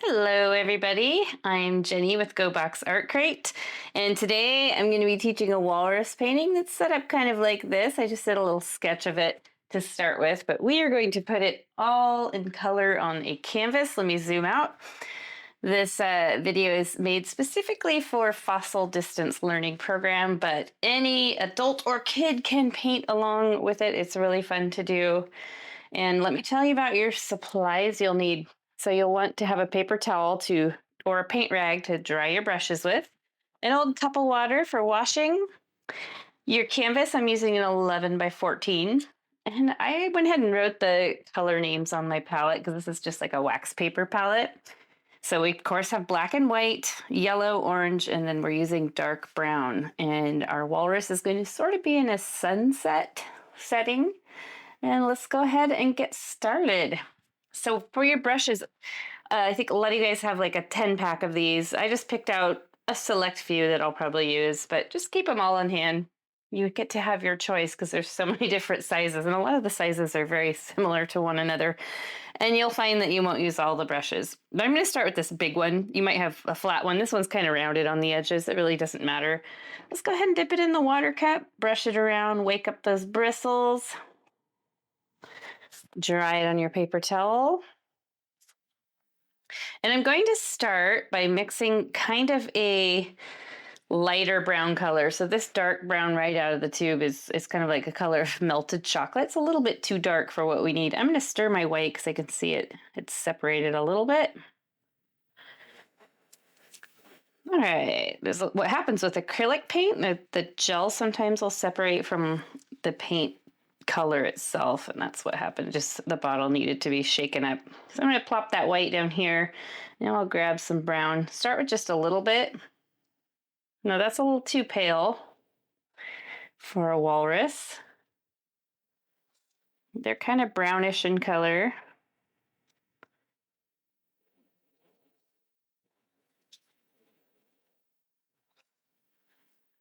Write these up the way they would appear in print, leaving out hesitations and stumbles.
Hello, everybody. I'm Jenny with Gogh Art Crate, and today I'm going to be teaching a walrus painting that's set up kind of like this. I just did a little sketch of it to start with, but we are going to put it all in color on a canvas. Let me zoom out. This video is made specifically for fossil distance learning program, but any adult or kid can paint along with it. It's really fun to do. And let me tell you about your supplies you'll need. So you'll want to have a paper towel or a paint rag to dry your brushes with, an old cup of water for washing, your canvas. I'm using an 11 by 14. And I went ahead and wrote the color names on my palette because this is just like a wax paper palette. So we, of course, have black and white, yellow, orange, and then we're using dark brown. And our walrus is going to sort of be in a sunset setting. And let's go ahead and get started. So for your brushes, I think a lot of you guys have like a 10 pack of these. I just picked out a select few that I'll probably use, but just keep them all on hand. You get to have your choice because there's so many different sizes, and a lot of the sizes are very similar to one another. And you'll find that you won't use all the brushes. But I'm going to start with this big one. You might have a flat one. This one's kind of rounded on the edges. It really doesn't matter. Let's go ahead and dip it in the water cup, brush it around, wake up those bristles. Dry it on your paper towel. And I'm going to start by mixing kind of a lighter brown color. So this dark brown right out of the tube is kind of like a color of melted chocolate. It's a little bit too dark for what we need. I'm going to stir my white because I can see it's separated a little bit. All right, what happens with acrylic paint, the gel sometimes will separate from the paint color itself, and that's what happened. Just the bottle needed to be shaken up. So I'm going to plop that white down here. Now I'll grab some brown. Start with just a little bit. No, that's a little too pale for a walrus. They're kind of brownish in color.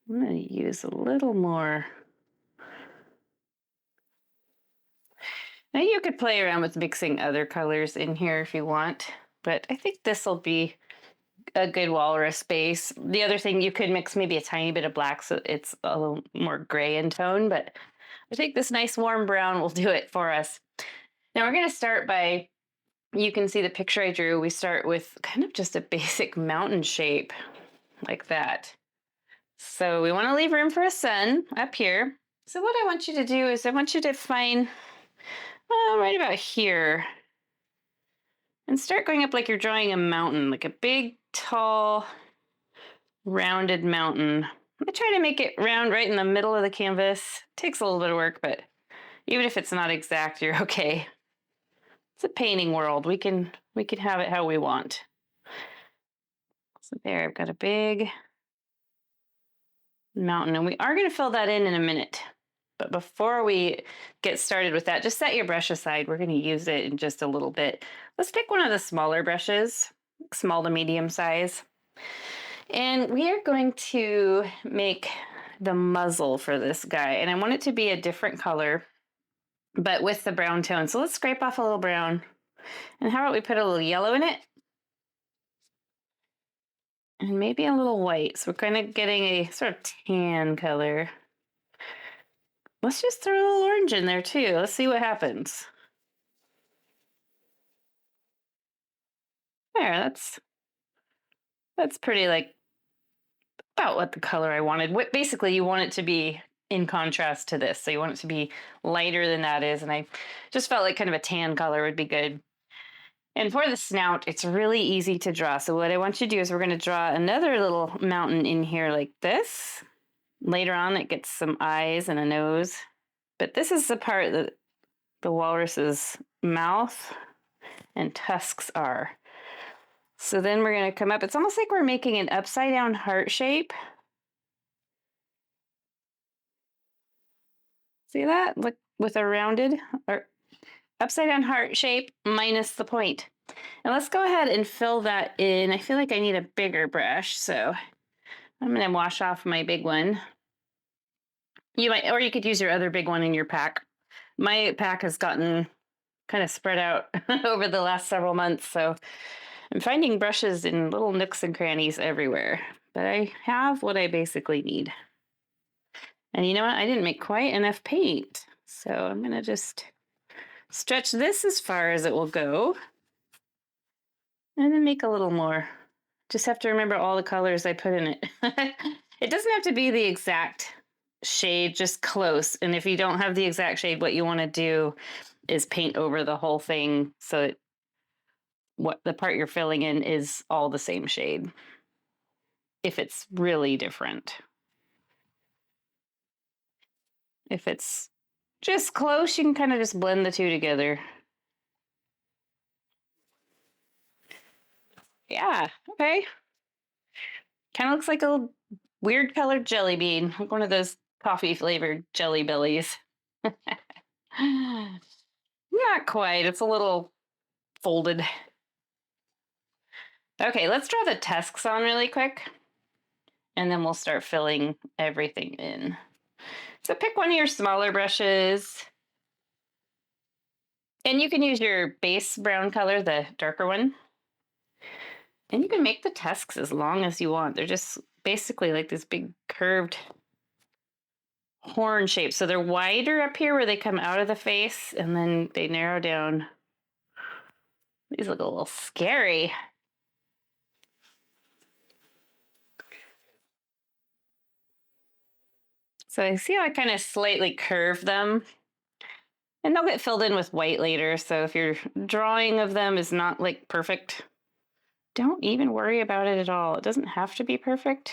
I'm going to use a little more. Now you could play around with mixing other colors in here if you want, but I think this will be a good walrus base. The other thing, you could mix maybe a tiny bit of black so it's a little more gray in tone, but I think this nice warm brown will do it for us. Now we're going to start by, you can see the picture I drew. We start with kind of just a basic mountain shape like that. So we want to leave room for a sun up here. So what I want you to do is I want you to find right about here and start going up like you're drawing a mountain, like a big, tall, rounded mountain. I try to make it round right in the middle of the canvas. It takes a little bit of work, but even if it's not exact, you're okay. It's a painting world. We can have it how we want. So there, I've got a big mountain, and we are going to fill that in a minute. But before we get started with that, just set your brush aside. We're going to use it in just a little bit. Let's pick one of the smaller brushes, small to medium size. And we are going to make the muzzle for this guy. And I want it to be a different color, but with the brown tone. So let's scrape off a little brown. And how about we put a little yellow in it? And maybe a little white. So we're kind of getting a sort of tan color. Let's just throw a little orange in there too. Let's see what happens. There, that's pretty, like about what the color I wanted. Basically, you want it to be in contrast to this. So you want it to be lighter than that is. And I just felt like kind of a tan color would be good. And for the snout, it's really easy to draw. So what I want you to do is we're going to draw another little mountain in here like this. Later on, it gets some eyes and a nose. But this is the part that the walrus's mouth and tusks are. So then we're going to come up. It's almost like we're making an upside down heart shape. See that? Look, with a rounded or upside down heart shape minus the point. And let's go ahead and fill that in. I feel like I need a bigger brush, so I'm going to wash off my big one. Or you could use your other big one in your pack. My pack has gotten kind of spread out over the last several months, so I'm finding brushes in little nooks and crannies everywhere, but I have what I basically need. And you know what? I didn't make quite enough paint. So I'm going to just stretch this as far as it will go and then make a little more. Just have to remember all the colors I put in it. It doesn't have to be the exact shade, just close. And if you don't have the exact shade, what you want to do is paint over the whole thing so that what the part you're filling in is all the same shade. If it's really different. If it's just close, you can kind of just blend the two together. Yeah, okay. Kind of looks like a weird colored jelly bean, like one of those coffee flavored jelly bellies. Not quite, it's a little folded. Okay, let's draw the tusks on really quick, and then we'll start filling everything in. So pick one of your smaller brushes, and you can use your base brown color, the darker one. And you can make the tusks as long as you want. They're just basically like this big curved horn shape. So they're wider up here where they come out of the face, and then they narrow down. These look a little scary. So I see how I kind of slightly curve them. And they'll get filled in with white later. So if your drawing of them is not like perfect, don't even worry about it at all. It doesn't have to be perfect.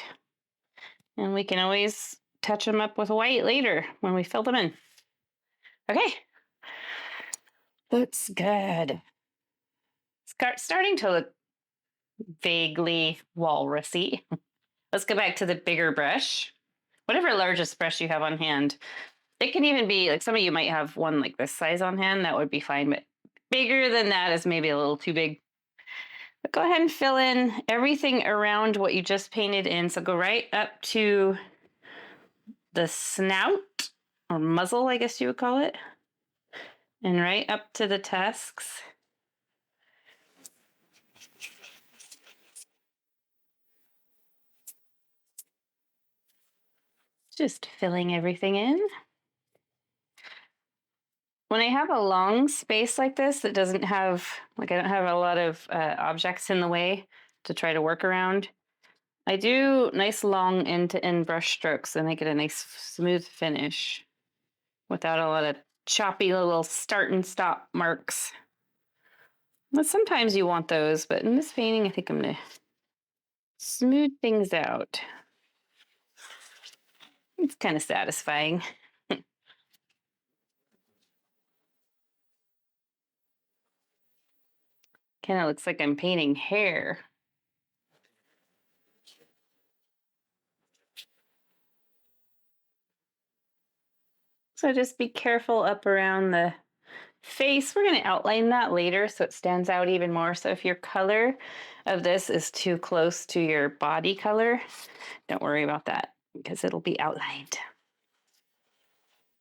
And we can always touch them up with white later when we fill them in. Okay. Looks good. Starting to look vaguely walrusy. Let's go back to the bigger brush. Whatever largest brush you have on hand. It can even be like some of you might have one like this size on hand. That would be fine. But bigger than that is maybe a little too big. But go ahead and fill in everything around what you just painted in. So go right up to the snout or muzzle, I guess you would call it. And right up to the tusks. Just filling everything in. When I have a long space like this that doesn't have, like I don't have a lot of objects in the way to try to work around, I do nice long end-to-end brush strokes and make it a nice smooth finish without a lot of choppy little start and stop marks. But sometimes you want those, but in this painting, I think I'm gonna smooth things out. It's kind of satisfying. Kind of looks like I'm painting hair. So just be careful up around the face. We're going to outline that later so it stands out even more. So if your color of this is too close to your body color, don't worry about that because it'll be outlined.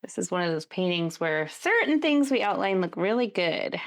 This is one of those paintings where certain things we outline look really good.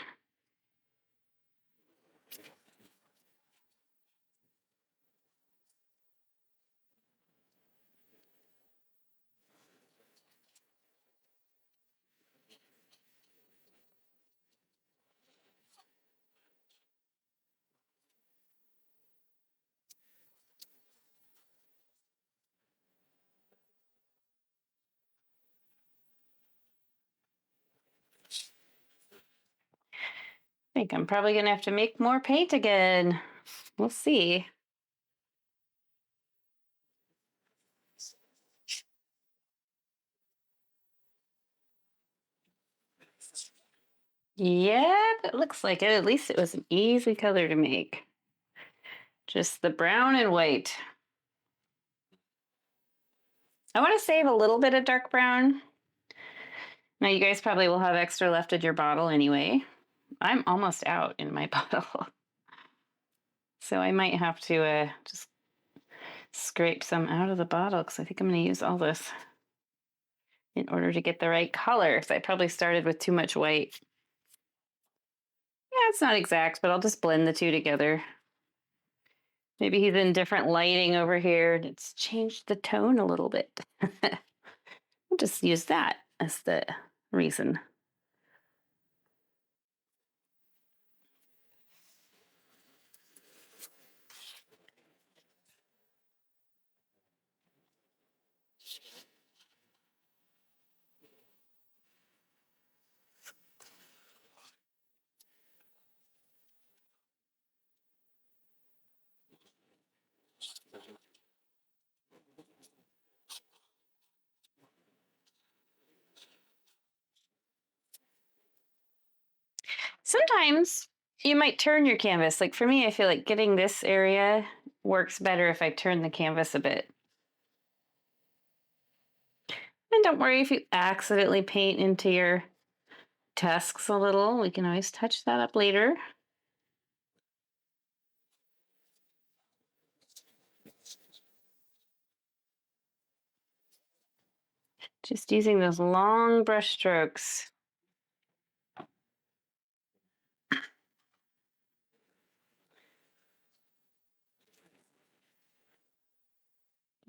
I think I'm probably going to have to make more paint again. We'll see. Yep, it looks like it. At least it was an easy color to make. Just the brown and white. I want to save a little bit of dark brown. Now you guys probably will have extra left in your bottle anyway. I'm almost out in my bottle. So I might have to just scrape some out of the bottle because I think I'm going to use all this in order to get the right color because I probably started with too much white. Yeah, it's not exact, but I'll just blend the two together. Maybe he's in different lighting over here and it's changed the tone a little bit. We'll just use that as the reason. Sometimes you might turn your canvas. Like for me, I feel like getting this area works better if I turn the canvas a bit. And don't worry if you accidentally paint into your tusks a little. We can always touch that up later. Just using those long brush strokes.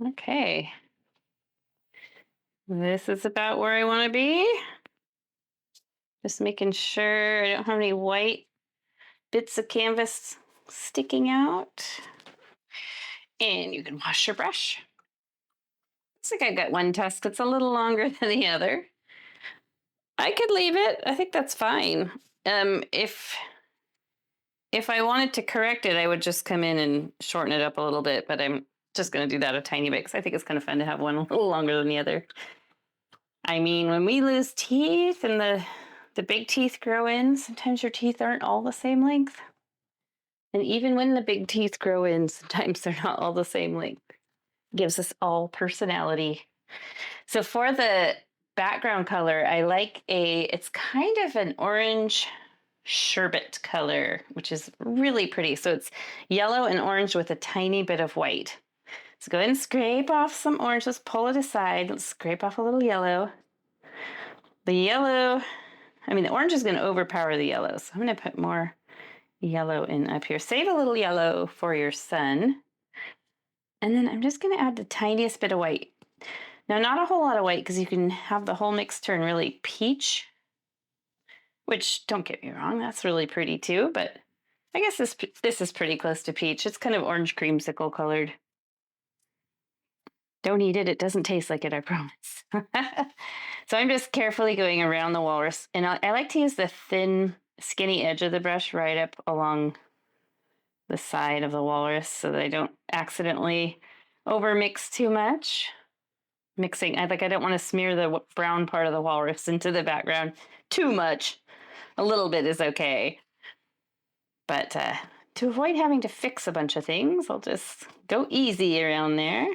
Okay. This is about where I want to be. Just making sure I don't have any white bits of canvas sticking out. And you can wash your brush. Looks like I've got one tusk that's a little longer than the other. I could leave it. I think that's fine. If I wanted to correct it, I would just come in and shorten it up a little bit, but I'm just going to do that a tiny bit because I think it's kind of fun to have one a little longer than the other. I mean, when we lose teeth and the big teeth grow in, sometimes your teeth aren't all the same length. And even when the big teeth grow in, sometimes they're not all the same length. Gives us all personality. So for the background color, I like it's kind of an orange sherbet color, which is really pretty. So it's yellow and orange with a tiny bit of white. So go ahead and scrape off some orange. Let's pull it aside. Let's scrape off a little yellow. The orange is going to overpower the yellow. So I'm going to put more yellow in up here. Save a little yellow for your sun. And then I'm just going to add the tiniest bit of white. Now, not a whole lot of white because you can have the whole mix turn really peach, which, don't get me wrong, that's really pretty too, but I guess this is pretty close to peach. It's kind of orange creamsicle colored. Don't eat it. It doesn't taste like it, I promise. So I'm just carefully going around the walrus. And I like to use the thin, skinny edge of the brush right up along the side of the walrus so that I don't accidentally overmix too much. I don't want to smear the brown part of the walrus into the background too much. A little bit is okay. But to avoid having to fix a bunch of things, I'll just go easy around there.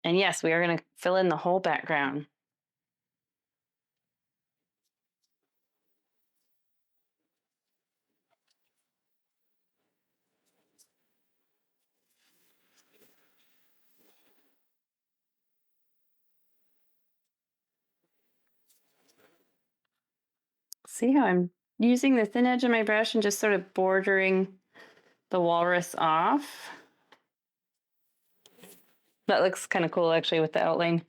And yes, we are going to fill in the whole background. See how I'm using the thin edge of my brush and just sort of bordering the walrus off? That looks kind of cool actually with the outline.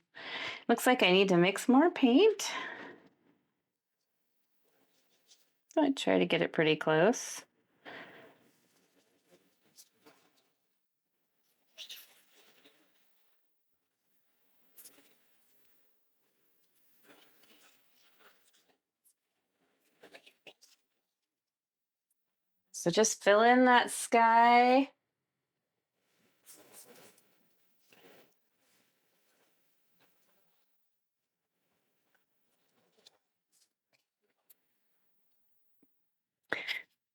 Looks like I need to mix more paint. I try to get it pretty close. So just fill in that sky.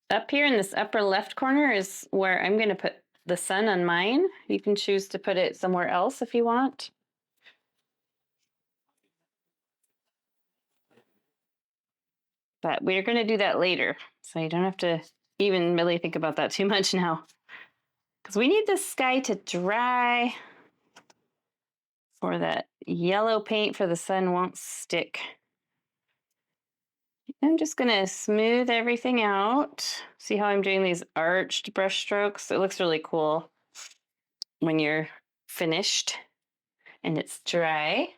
Up here in this upper left corner is where I'm going to put the sun on mine. You can choose to put it somewhere else if you want. But we're going to do that later. So you don't have to even really think about that too much now. Because we need this sky to dry for that yellow paint for the sun won't stick. I'm just going to smooth everything out. See how I'm doing these arched brush strokes? It looks really cool. when you're finished and it's dry.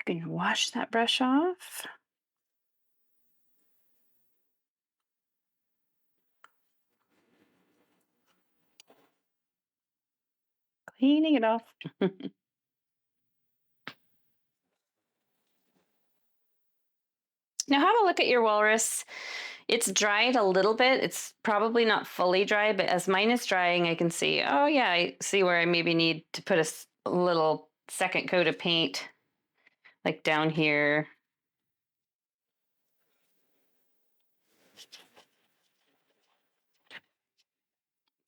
You can wash that brush off. Cleaning it off. Now have a look at your walrus. It's dried a little bit. It's probably not fully dry, but as mine is drying, I can see, oh yeah, I see where I maybe need to put a little second coat of paint, like down here.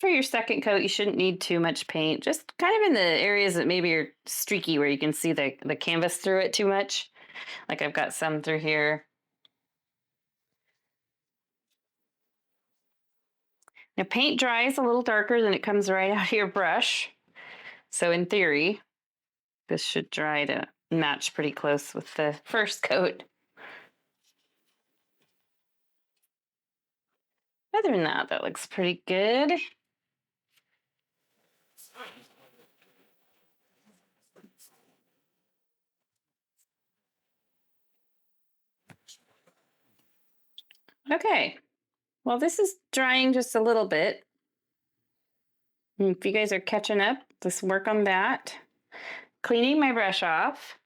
For your second coat, you shouldn't need too much paint. Just kind of in the areas that maybe are streaky where you can see the canvas through it too much. Like I've got some through here. Now paint dries a little darker than it comes right out of your brush. So in theory, this should dry to match pretty close with the first coat. Other than that, that looks pretty good. Okay, well, this is drying just a little bit. And if you guys are catching up, just work on that. Cleaning my brush off.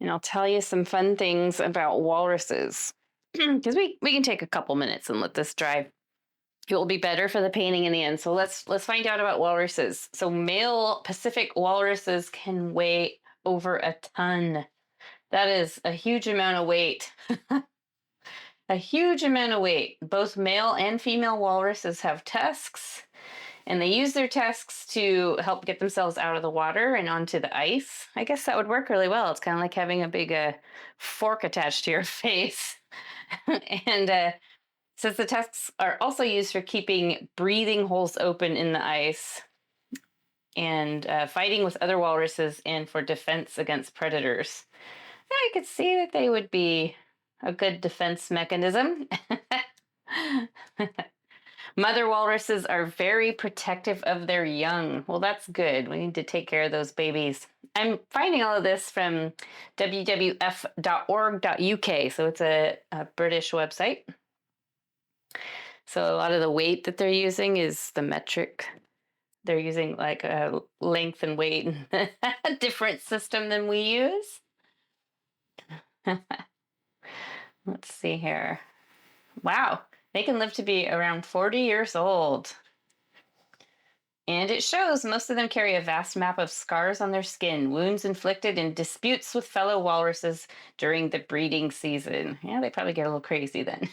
And I'll tell you some fun things about walruses. Because we can take a couple minutes and let this dry. It will be better for the painting in the end. So let's find out about walruses. So male Pacific walruses can weigh over a ton. That is a huge amount of weight. A huge amount of weight. Both male and female walruses have tusks, and they use their tusks to help get themselves out of the water and onto the ice. I guess that would work really well. It's kind of like having a big fork attached to your face. And since the tusks are also used for keeping breathing holes open in the ice and fighting with other walruses and for defense against predators, I could see that they would be a good defense mechanism. Mother walruses are very protective of their young. Well, that's good. We need to take care of those babies. I'm finding all of this from wwf.org.uk, so it's a British website. So a lot of the weight that they're using is the metric. They're using like a length and weight, a different system than we use. Let's see here. Wow, they can live to be around 40 years old. And it shows most of them carry a vast map of scars on their skin, wounds inflicted in disputes with fellow walruses during the breeding season. Yeah, they probably get a little crazy then.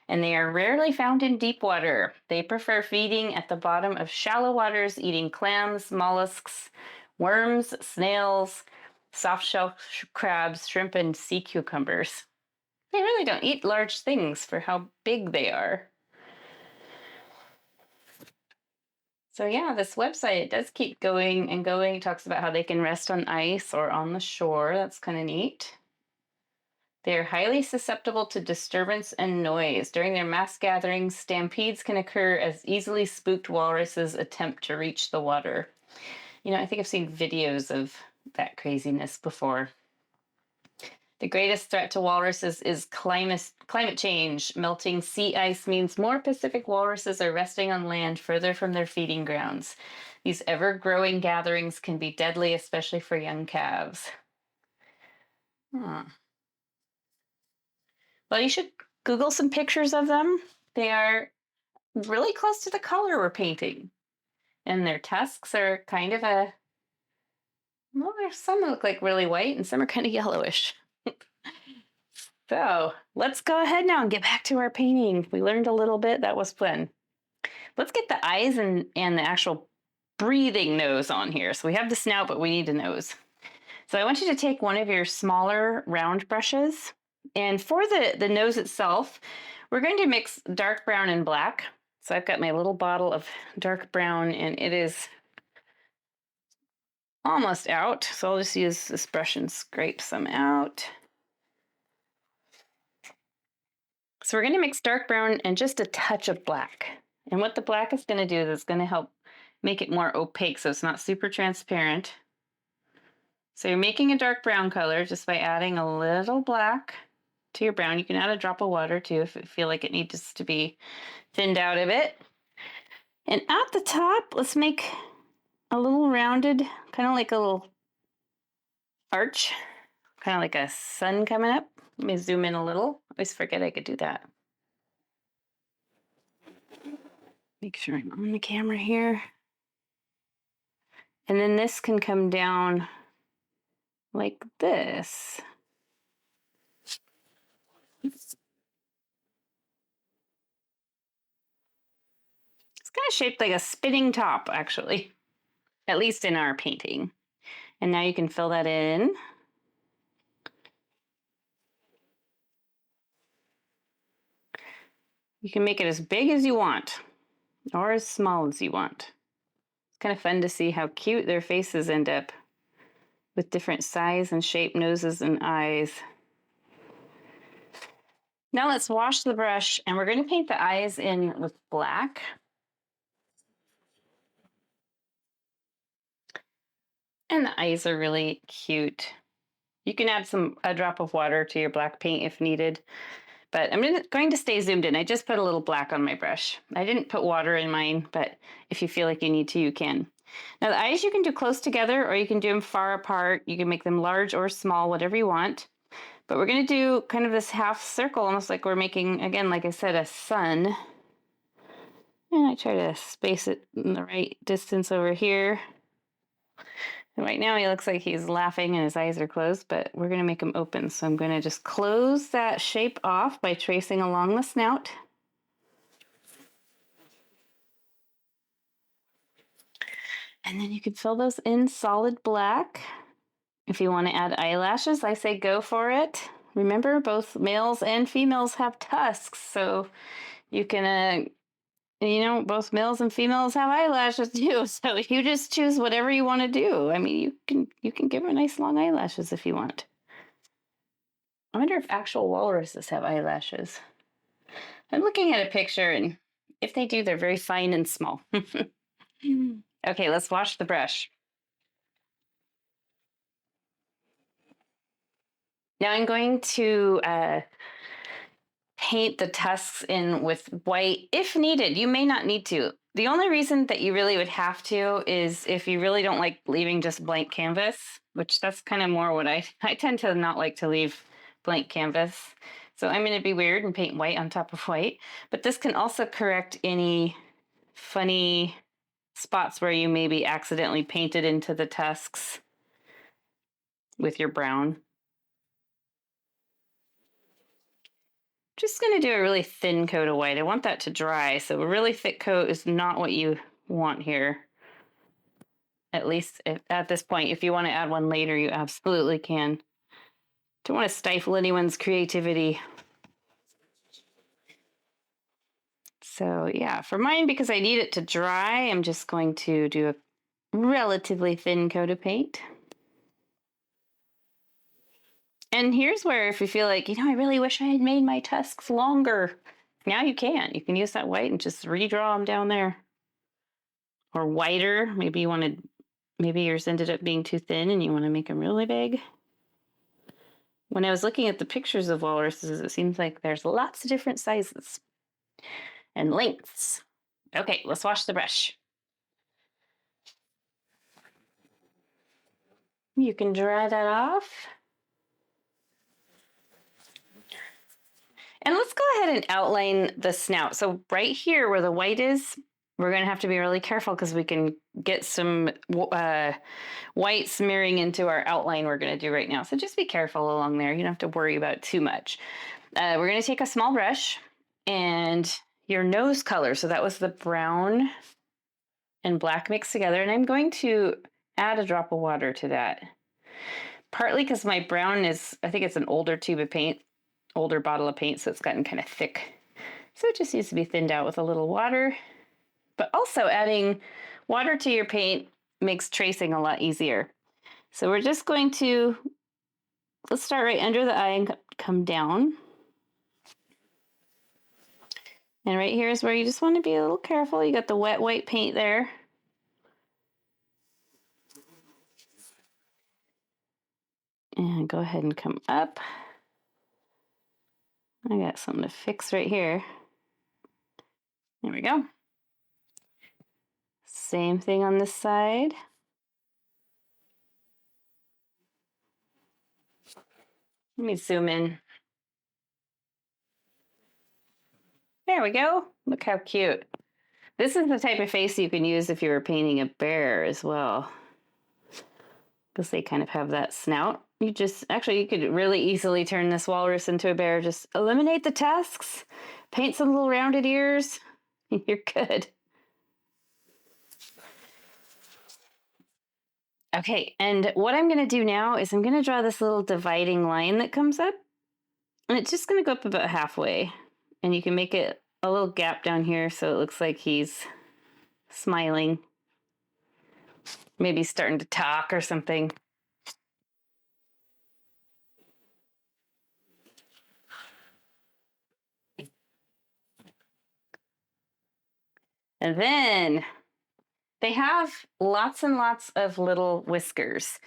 And they are rarely found in deep water. They prefer feeding at the bottom of shallow waters, eating clams, mollusks, worms, snails, soft shell crabs, shrimp, and sea cucumbers. They really don't eat large things for how big they are. So yeah, this website, it does keep going and going. It talks about how they can rest on ice or on the shore. That's kind of neat. They are highly susceptible to disturbance and noise. During their mass gatherings, stampedes can occur as easily spooked walruses attempt to reach the water. You know, I think I've seen videos of that craziness before. The greatest threat to walruses is climate change. Melting sea ice means more Pacific walruses are resting on land further from their feeding grounds. These ever-growing gatherings can be deadly, especially for young calves. Well, you should Google some pictures of them. They are really close to the color we're painting. And their tusks are kind of well, there's some look like really white and some are kind of yellowish. So let's go ahead now and get back to our painting. We learned a little bit. That was fun. Let's get the eyes and the actual breathing nose on here. So we have the snout, but we need a nose. So I want you to take one of your smaller round brushes. And for the nose itself, we're going to mix dark brown and black. So I've got my little bottle of dark brown and it is almost out. So I'll just use this brush and scrape some out. So we're going to mix dark brown and just a touch of black. And what the black is going to do is it's going to help make it more opaque so it's not super transparent. So you're making a dark brown color just by adding a little black to your brown. You can add a drop of water too if you feel like it needs to be thinned out a bit. And at the top, let's make a little rounded, kind of like a little arch, kind of like a sun coming up. Let me zoom in a little. I always forget I could do that. Make sure I'm on the camera here. And then this can come down like this. It's kind of shaped like a spinning top, actually, at least in our painting. And now you can fill that in. You can make it as big as you want or as small as you want. It's kind of fun to see how cute their faces end up with different size and shape noses and eyes. Now let's wash the brush, and we're going to paint the eyes in with black. And the eyes are really cute. You can add a drop of water to your black paint if needed, but I'm going to stay zoomed in. I just put a little black on my brush. I didn't put water in mine, but if you feel like you need to, you can. Now the eyes you can do close together, or you can do them far apart. You can make them large or small, whatever you want. But we're going to do kind of this half circle, almost like we're making, again, like I said, a sun. And I try to space it in the right distance over here. And right now he looks like he's laughing and his eyes are closed, but we're going to make them open. So I'm going to just close that shape off by tracing along the snout. And then you can fill those in solid black. If you want to add eyelashes, I say go for it. Remember, both males and females have tusks, so you can, both males and females have eyelashes too. So you just choose whatever you want to do. I mean, you can give her nice long eyelashes if you want. I wonder if actual walruses have eyelashes. I'm looking at a picture, and if they do, they're very fine and small. Okay, let's wash the brush. Now I'm going to paint the tusks in with white if needed. You may not need to. The only reason that you really would have to is if you really don't like leaving just blank canvas, which that's kind of more what I tend to not like to leave blank canvas. So I'm going to be weird and paint white on top of white. But this can also correct any funny spots where you maybe accidentally painted into the tusks with your brown. Just going to do a really thin coat of white. I want that to dry, so a really thick coat is not what you want here. At least at this point. If you want to add one later, you absolutely can. Don't want to stifle anyone's creativity. So yeah, for mine, because I need it to dry, I'm just going to do a relatively thin coat of paint. And here's where if you feel like, I really wish I had made my tusks longer. Now you can. You can use that white and just redraw them down there. Or whiter. Maybe yours ended up being too thin and you want to make them really big. When I was looking at the pictures of walruses, it seems like there's lots of different sizes and lengths. Okay, let's wash the brush. You can dry that off. And let's go ahead and outline the snout. So right here where the white is, we're going to have to be really careful because we can get some white smearing into our outline we're going to do right now. So just be careful along there. You don't have to worry about it too much. We're going to take a small brush and your nose color. So that was the brown and black mixed together. And I'm going to add a drop of water to that. Partly because my brown is, I think it's an older tube of paint. Older bottle of paint, so it's gotten kind of thick. So it just needs to be thinned out with a little water. But also adding water to your paint makes tracing a lot easier. So we're just going let's start right under the eye and come down. And right here is where you just want to be a little careful. You got the wet white paint there. And go ahead and come up. I got something to fix right here. There we go. Same thing on this side. Let me zoom in. There we go. Look how cute. This is the type of face you can use if you were painting a bear as well, because they kind of have that snout. You could really easily turn this walrus into a bear. Just eliminate the tusks, paint some little rounded ears, you're good. Okay, and what I'm going to do now is I'm going to draw this little dividing line that comes up, and it's just going to go up about halfway, and you can make it a little gap down here so it looks like he's smiling, maybe starting to talk or something. And then they have lots and lots of little whiskers.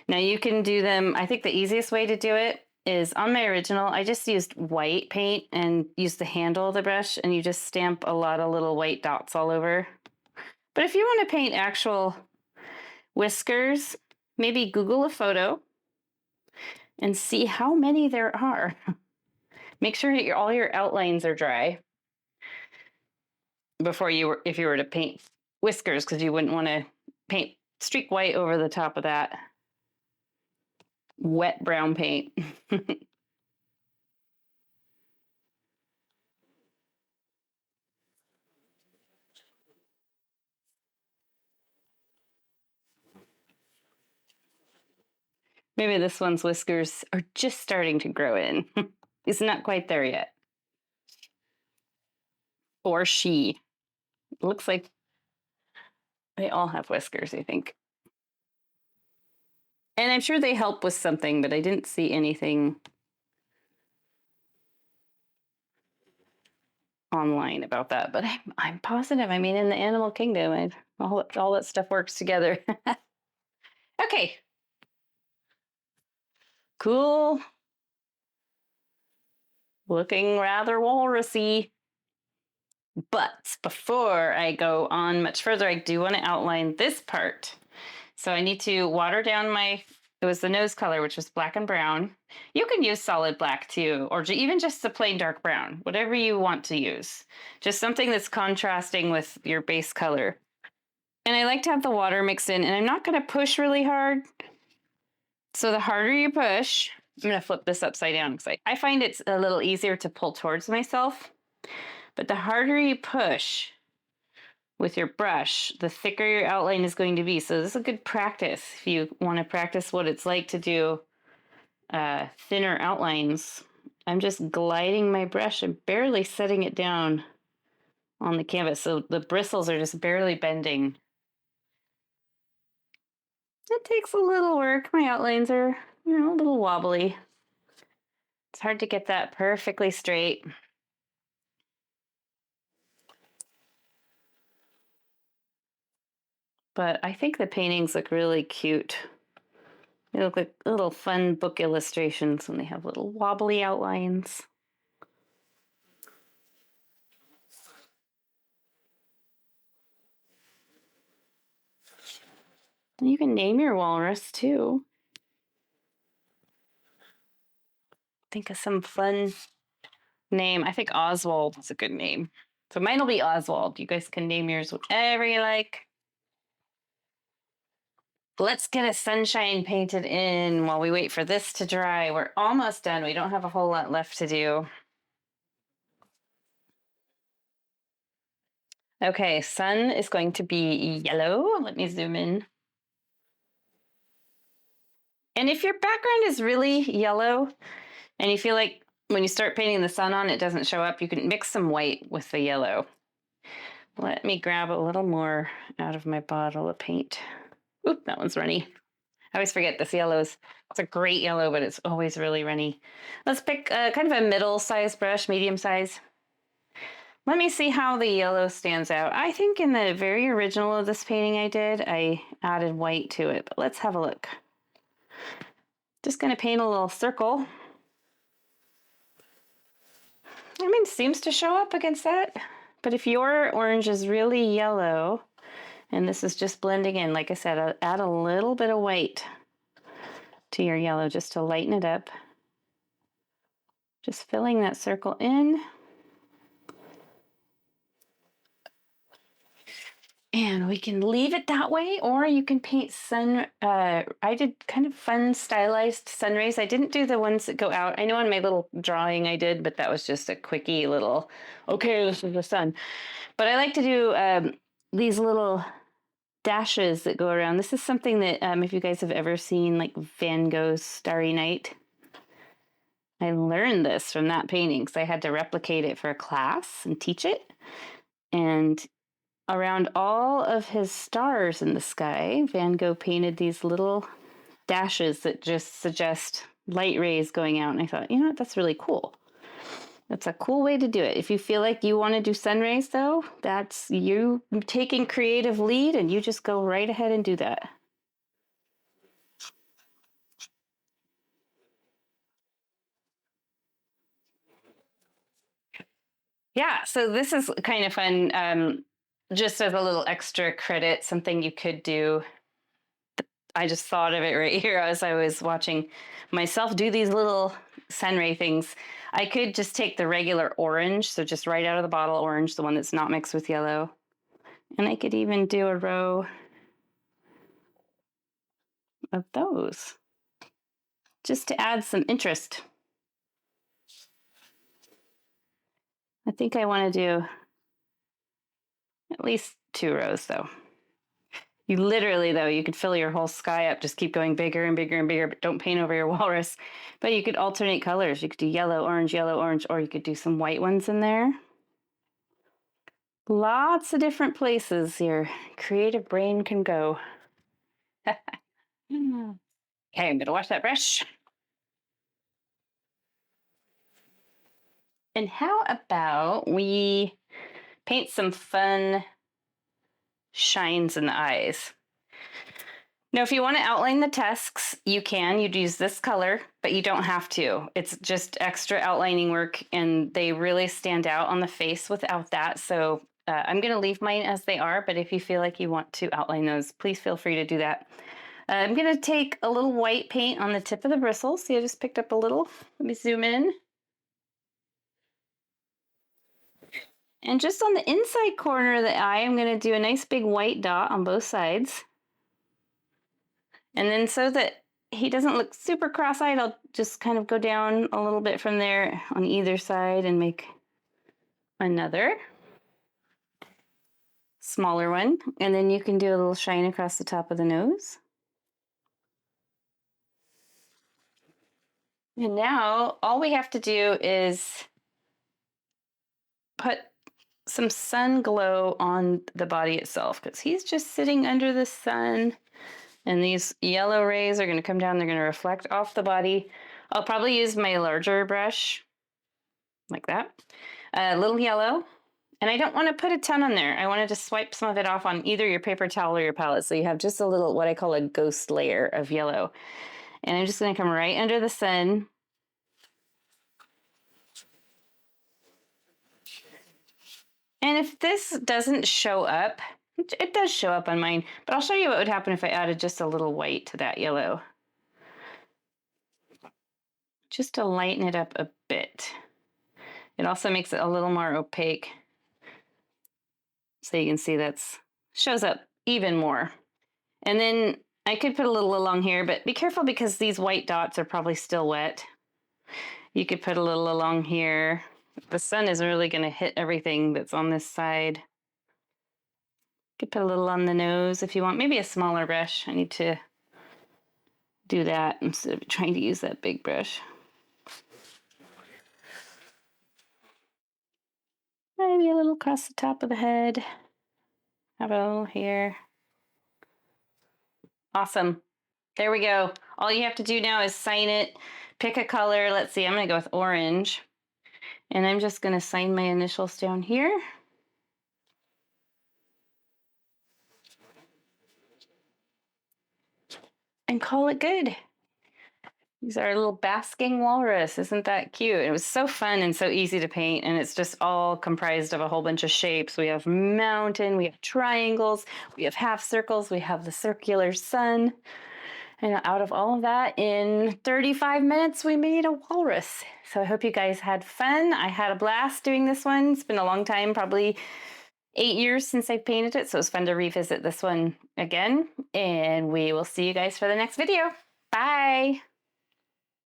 Now you can do them, I think the easiest way to do it is on my original, I just used white paint and used the handle of the brush, and you just stamp a lot of little white dots all over. But if you want to paint actual whiskers, maybe Google a photo and see how many there are. Make sure that all your outlines are dry before if you were to paint whiskers, because you wouldn't want to paint streak white over the top of that wet brown paint. Maybe this one's whiskers are just starting to grow in. It's not quite there yet. Or she. It looks like they all have whiskers, I think. And I'm sure they help with something, but I didn't see anything online about that. But I'm positive. I mean, in the animal kingdom, all that stuff works together. Okay. Cool. Looking rather walrusy. But before I go on much further, I do want to outline this part. So I need to water down it was the nose color, which was black and brown. You can use solid black too, or even just the plain dark brown, whatever you want to use. Just something that's contrasting with your base color. And I like to have the water mixed in, and I'm not going to push really hard. So the harder you push, I'm going to flip this upside down because I find it's a little easier to pull towards myself. But the harder you push with your brush, the thicker your outline is going to be. So this is a good practice if you want to practice what it's like to do thinner outlines. I'm just gliding my brush and barely setting it down on the canvas. So the bristles are just barely bending. It takes a little work. My outlines are, a little wobbly. It's hard to get that perfectly straight. But I think the paintings look really cute. They look like little fun book illustrations when they have little wobbly outlines. You can name your walrus too. Think of some fun name. I think Oswald is a good name. So mine will be Oswald. You guys can name yours whatever you like. Let's get a sunshine painted in while we wait for this to dry. We're almost done. We don't have a whole lot left to do. Okay, sun is going to be yellow. Let me zoom in. And if your background is really yellow and you feel like when you start painting the sun on, it doesn't show up, you can mix some white with the yellow. Let me grab a little more out of my bottle of paint. Oop, that one's runny. I always forget this yellow it's a great yellow, but it's always really runny. Let's pick kind of a middle size brush, medium size. Let me see how the yellow stands out. I think in the very original of this painting I added white to it, but let's have a look. Just going to paint a little circle. I mean, it seems to show up against that. But if your orange is really yellow, and this is just blending in, like I said, I'll add a little bit of white to your yellow just to lighten it up. Just filling that circle in. And we can leave it that way, or you can paint I did kind of fun stylized sun rays. I didn't do the ones that go out. I know on my little drawing I did, but that was just a quickie little, okay, this is the sun. But I like to do these little dashes that go around. This is something that if you guys have ever seen like Van Gogh's Starry Night, I learned this from that painting because I had to replicate it for a class and teach it. And around all of his stars in the sky, Van Gogh painted these little dashes that just suggest light rays going out. And I thought, you know what, that's really cool. That's a cool way to do it. If you feel like you want to do sun rays, though, that's you taking creative lead, and you just go right ahead and do that. Yeah, so this is kind of fun. Just as a little extra credit, something you could do. I just thought of it right here as I was watching myself do these little sunray things. I could just take the regular orange, so just right out of the bottle orange, the one that's not mixed with yellow. And I could even do a row of those just to add some interest. I think I want to do at least 2 rows though. You literally, though, you could fill your whole sky up, just keep going bigger and bigger and bigger, but don't paint over your walrus. But you could alternate colors. You could do yellow, orange, or you could do some white ones in there. Lots of different places your creative brain can go. Okay, I'm going to wash that brush. And how about we paint some fun shines in the eyes? Now, if you want to outline the tusks, you can. You'd use this color, but you don't have to. It's just extra outlining work, and they really stand out on the face without that. So I'm going to leave mine as they are, but if you feel like you want to outline those, please feel free to do that. I'm going to take a little white paint on the tip of the bristles. See, I just picked up a little. Let me zoom in. And just on the inside corner of the eye, I'm going to do a nice big white dot on both sides. And then so that he doesn't look super cross-eyed, I'll just kind of go down a little bit from there on either side and make another smaller one. And then you can do a little shine across the top of the nose. And now all we have to do is put some sun glow on the body itself, because he's just sitting under the sun. And these yellow rays are going to come down. They're going to reflect off the body. I'll probably use my larger brush like that. A little yellow. And I don't want to put a ton on there. I want to just swipe some of it off on either your paper towel or your palette. So you have just a little, what I call a ghost layer of yellow. And I'm just going to come right under the sun. And if this doesn't show up, it does show up on mine, but I'll show you what would happen if I added just a little white to that yellow. Just to lighten it up a bit. It also makes it a little more opaque. So you can see that's shows up even more. And then I could put a little along here, but be careful because these white dots are probably still wet. You could put a little along here. The sun is really going to hit everything that's on this side. You could put a little on the nose if you want. Maybe a smaller brush. I need to do that instead of trying to use that big brush. Maybe a little across the top of the head. Have a little here. Awesome. There we go. All you have to do now is sign it, pick a color. Let's see, I'm going to go with orange. And I'm just going to sign my initials down here. And call it good. These are little basking walrus. Isn't that cute? It was so fun and so easy to paint, and it's just all comprised of a whole bunch of shapes. We have mountain, we have triangles, we have half circles, we have the circular sun. And out of all of that, in 35 minutes, we made a walrus. So I hope you guys had fun. I had a blast doing this one. It's been a long time, probably 8 years since I've painted it. So it's fun to revisit this one again. And we will see you guys for the next video. Bye.